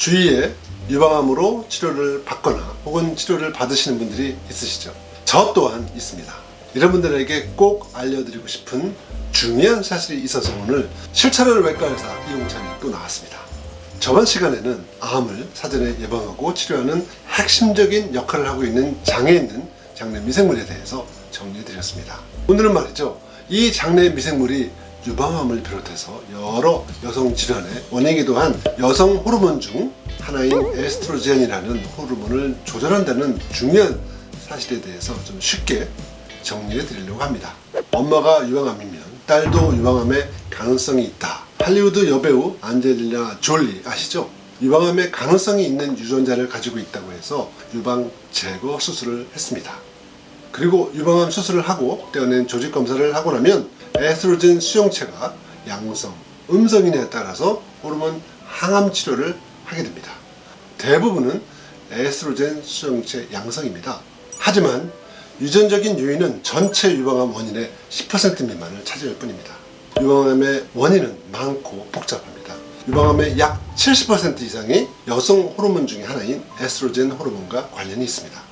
주위에 유방암으로 치료를 받거나 혹은 치료를 받으시는 분들이 있으시죠. 저 또한 있습니다. 이런 분들에게 꼭 알려드리고 싶은 중요한 사실이 있어서 오늘 실천을 외과의사 이용찬이 또 나왔습니다. 저번 시간에는 암을 사전에 예방하고 치료하는 핵심적인 역할을 하고 있는 장에 있는 장내 미생물에 대해서 정리해드렸습니다. 오늘은 말이죠, 이 장내 미생물이 유방암을 비롯해서 여러 여성 질환의 원인이기도 한 여성 호르몬 중 하나인 에스트로겐이라는 호르몬을 조절한다는 중요한 사실에 대해서 좀 쉽게 정리해 드리려고 합니다. 엄마가 유방암이면 딸도 유방암의 가능성이 있다. 할리우드 여배우 안젤리나 졸리 아시죠? 유방암의 가능성이 있는 유전자를 가지고 있다고 해서 유방 제거 수술을 했습니다. 그리고 유방암 수술을 하고 떼어낸 조직 검사를 하고 나면 에스트로겐 수용체가 양성, 음성이냐에 따라서 호르몬 항암 치료를 하게 됩니다. 대부분은 에스트로겐 수용체 양성입니다. 하지만 유전적인 요인은 전체 유방암 원인의 10% 미만을 차지할 뿐입니다. 유방암의 원인은 많고 복잡합니다. 유방암의 약 70% 이상이 여성 호르몬 중에 하나인 에스트로겐 호르몬과 관련이 있습니다.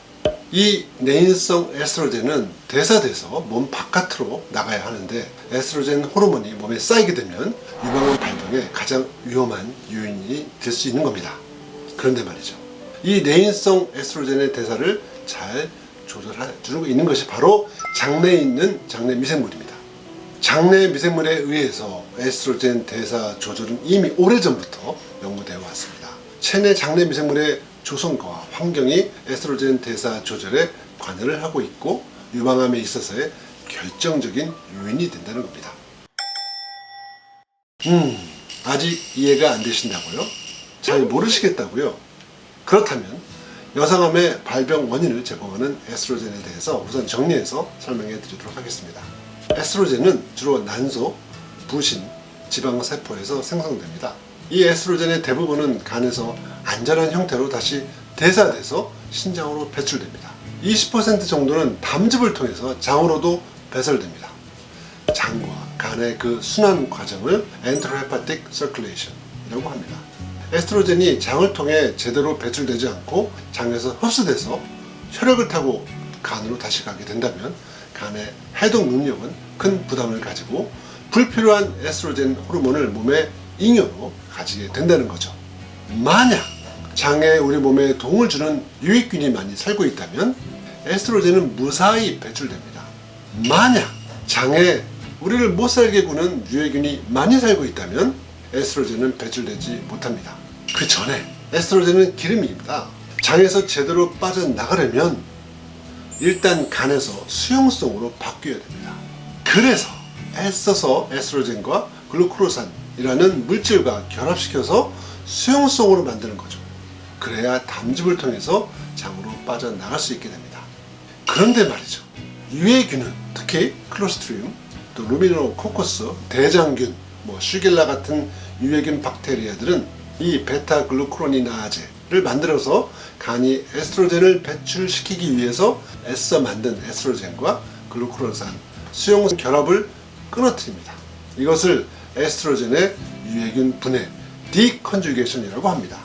이 내인성 에스트로겐은 대사돼서 몸 바깥으로 나가야 하는데 에스트로겐 호르몬이 몸에 쌓이게 되면 유방암 발병에 가장 위험한 요인이 될 수 있는 겁니다. 그런데 말이죠, 이 내인성 에스트로겐의 대사를 잘 조절해주고 있는 것이 바로 장내에 있는 장내 미생물입니다. 장내 미생물에 의해서 에스트로겐 대사 조절은 이미 오래전부터 연구되어 왔습니다. 체내 장내 미생물의 조성과 환경이 에스트로겐 대사 조절에 관여를 하고 있고 유방암에 있어서의 결정적인 요인이 된다는 겁니다. 아직 이해가 안 되신다고요? 잘 모르시겠다고요? 그렇다면 여성암의 발병 원인을 제공하는 에스트로겐에 대해서 우선 정리해서 설명해 드리도록 하겠습니다. 에스트로겐은 주로 난소, 부신, 지방세포에서 생성됩니다. 이 에스트로겐의 대부분은 간에서 안전한 형태로 다시 대사돼서 신장으로 배출됩니다. 20% 정도는 담즙을 통해서 장으로도 배설됩니다. 장과 간의 그 순환 과정을 엔테로헤파틱 서큘레이션이라고 합니다. 에스트로겐이 장을 통해 제대로 배출되지 않고 장에서 흡수돼서 혈액을 타고 간으로 다시 가게 된다면 간의 해독 능력은 큰 부담을 가지고 불필요한 에스트로겐 호르몬을 몸에 잉여로 가지게 된다는 거죠. 만약 장에 우리 몸에 도움을 주는 유익균이 많이 살고 있다면 에스트로겐은 무사히 배출됩니다. 만약 장에 우리를 못 살게 구는 유해균이 많이 살고 있다면 에스트로겐은 배출되지 못합니다. 그 전에 에스트로겐은 기름입니다. 장에서 제대로 빠져나가려면 일단 간에서 수용성으로 바뀌어야 됩니다. 그래서 애써서 에스트로겐과 글루코로산이라는 물질과 결합시켜서 수용성으로 만드는 거죠. 그래야 담즙을 통해서 장으로 빠져나갈 수 있게 됩니다. 그런데 말이죠, 유해균은 특히 클로스트리움, 또 루미노코커스, 대장균, 슈겔라 같은 유해균 박테리아들은 이 베타글루쿠로니나제를 만들어서 간이 에스트로겐을 배출시키기 위해서 애써 만든 에스트로겐과 글루코로산 수용 결합을 끊어뜨립니다. 이것을 에스트로겐의 유해균 분해 디컨주게이션이라고 합니다.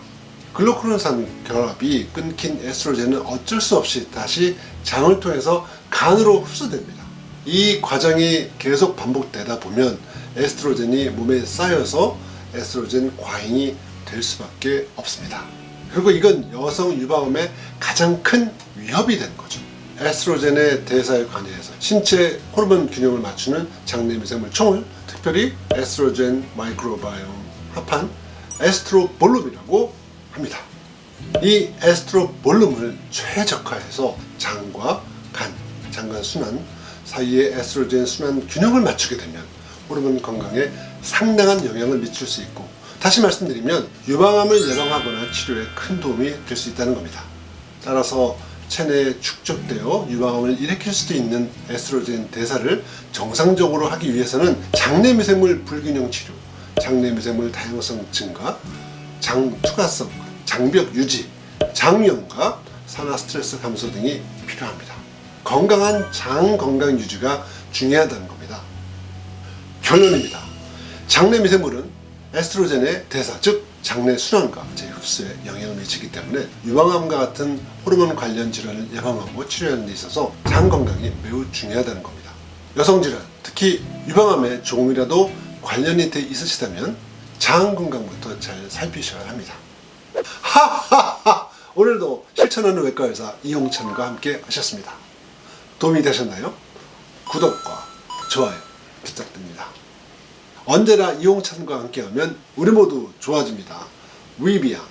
글루코로산 결합이 끊긴 에스트로겐은 어쩔 수 없이 다시 장을 통해서 간으로 흡수됩니다. 이 과정이 계속 반복되다 보면 에스트로겐이 몸에 쌓여서 에스트로겐 과잉이 될 수밖에 없습니다. 그리고 이건 여성 유방암의 가장 큰 위협이 되는 거죠. 에스트로겐의 대사에 관여해서 신체 호르몬 균형을 맞추는 장내 미생물 총을 특별히 에스트로겐 마이크로바이옴 합한 에스트로볼룸이라고 합니다. 이 에스트로볼룸을 최적화해서 장과 간, 장간 순환 사이의 에스트로겐 순환 균형을 맞추게 되면 호르몬 건강에 상당한 영향을 미칠 수 있고, 다시 말씀드리면 유방암을 예방하거나 치료에 큰 도움이 될 수 있다는 겁니다. 따라서 체내에 축적되어 유방암을 일으킬 수도 있는 에스트로겐 대사를 정상적으로 하기 위해서는 장내 미생물 불균형 치료, 장내 미생물 다양성 증가, 장 투과성, 장벽 유지, 장염과 산화 스트레스 감소 등이 필요합니다. 건강한 장 건강 유지가 중요하다는 겁니다. 결론입니다. 장내 미생물은 에스트로겐의 대사, 즉 장내 순환과 제 흡수에 영향을 미치기 때문에 유방암과 같은 호르몬 관련 질환을 예방하고 치료하는 데 있어서 장 건강이 매우 중요하다는 겁니다. 여성 질환, 특히 유방암에 조금이라도 관련이 돼 있으시다면 장 건강부터 잘 살피셔야 합니다. 하하하! 오늘도 실천하는 외과 의사 이용찬과 함께 하셨습니다. 도움이 되셨나요? 구독과 좋아요 부탁드립니다. 언제나 이용찬과 함께하면 우리 모두 좋아집니다. 위비앙